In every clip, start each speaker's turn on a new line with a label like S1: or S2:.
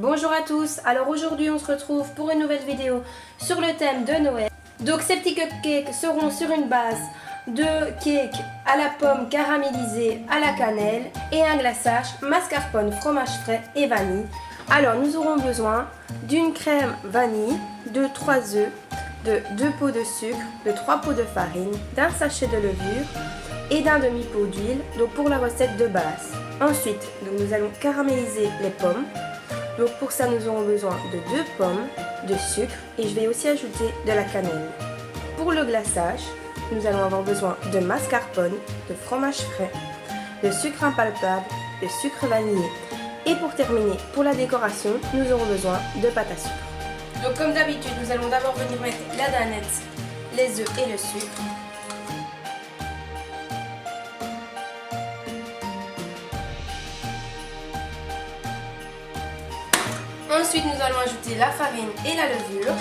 S1: Bonjour à tous, alors aujourd'hui on se retrouve pour une nouvelle vidéo sur le thème de Noël. Donc ces petits cupcakes seront sur une base de cake à la pomme caramélisée à la cannelle et un glaçage mascarpone, fromage frais et vanille. Alors nous aurons besoin d'une crème vanille, de 3 œufs, de 2 pots de sucre, de 3 pots de farine, d'un sachet de levure et d'un demi-pot d'huile, donc pour la recette de base. Ensuite, donc nous allons caraméliser les pommes. Donc pour ça, nous aurons besoin de 2 pommes, de sucre et je vais aussi ajouter de la cannelle. Pour le glaçage, nous allons avoir besoin de mascarpone, de fromage frais, de sucre impalpable, de sucre vanillé. Et pour terminer, pour la décoration, nous aurons besoin de pâte à sucre. Donc comme d'habitude, nous allons d'abord venir mettre la danette, les œufs et le sucre. Ensuite, nous allons ajouter la farine et la levure.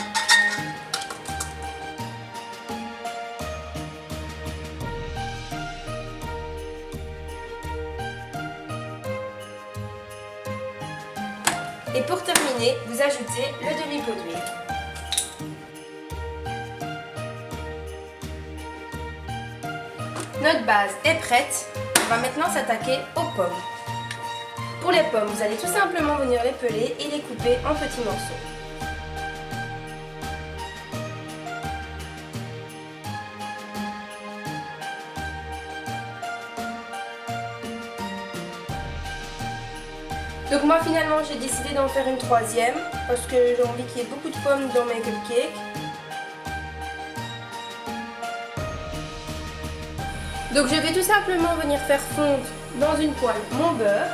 S1: Et pour terminer, vous ajoutez le demi-pot d'huile. Notre base est prête. On va maintenant s'attaquer aux pommes. Pour les pommes, vous allez tout simplement venir les peler et les couper en petits morceaux. Donc moi finalement j'ai décidé d'en faire une troisième parce que j'ai envie qu'il y ait beaucoup de pommes dans mes cupcakes. Donc je vais tout simplement venir faire fondre dans une poêle mon beurre.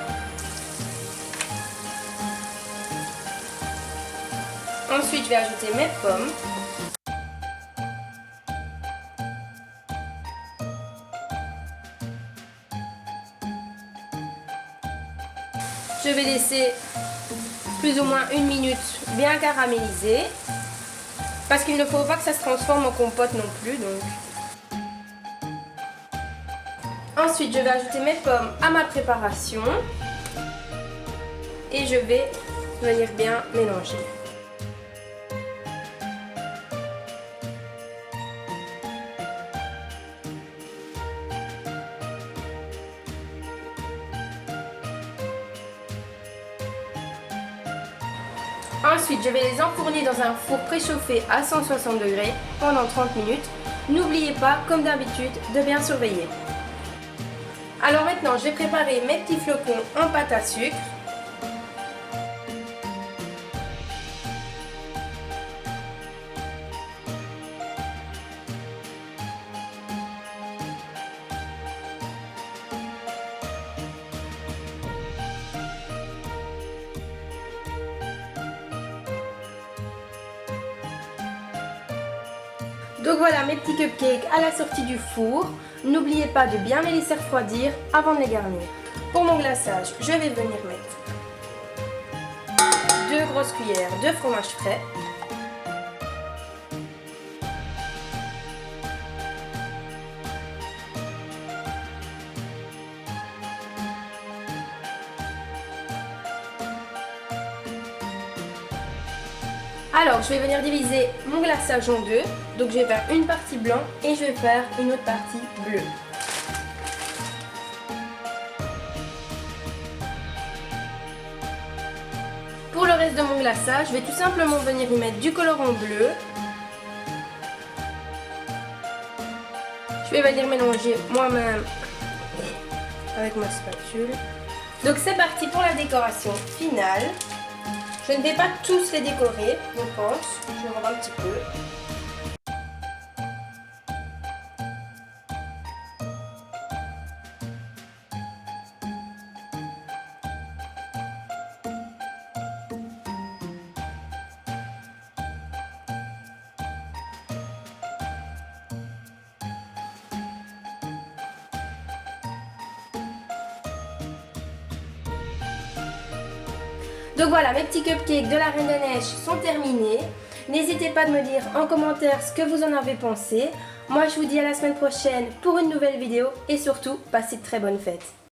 S1: Ensuite, je vais ajouter mes pommes. Je vais laisser plus ou moins 1 minute bien caraméliser. Parce qu'il ne faut pas que ça se transforme en compote non plus. Ensuite, je vais ajouter mes pommes à ma préparation. Et je vais venir bien mélanger. Ensuite, je vais les enfourner dans un four préchauffé à 160 degrés pendant 30 minutes. N'oubliez pas, comme d'habitude, de bien surveiller. Alors maintenant, je vais préparer mes petits flocons en pâte à sucre. Donc voilà mes petits cupcakes à la sortie du four. N'oubliez pas de bien les laisser refroidir avant de les garnir. Pour mon glaçage, je vais venir mettre 2 grosses cuillères de fromage frais. Alors, je vais venir diviser mon glaçage en deux. Donc, je vais faire une partie blanc et je vais faire une autre partie bleue. Pour le reste de mon glaçage, je vais tout simplement venir y mettre du colorant bleu. Je vais venir mélanger moi-même avec ma spatule. Donc, c'est parti pour la décoration finale. Je ne vais pas tous les décorer, je pense. Je vais voir un petit peu. Donc voilà, mes petits cupcakes de la Reine des Neiges sont terminés. N'hésitez pas à me dire en commentaire ce que vous en avez pensé. Moi, je vous dis à la semaine prochaine pour une nouvelle vidéo et surtout, passez de très bonnes fêtes.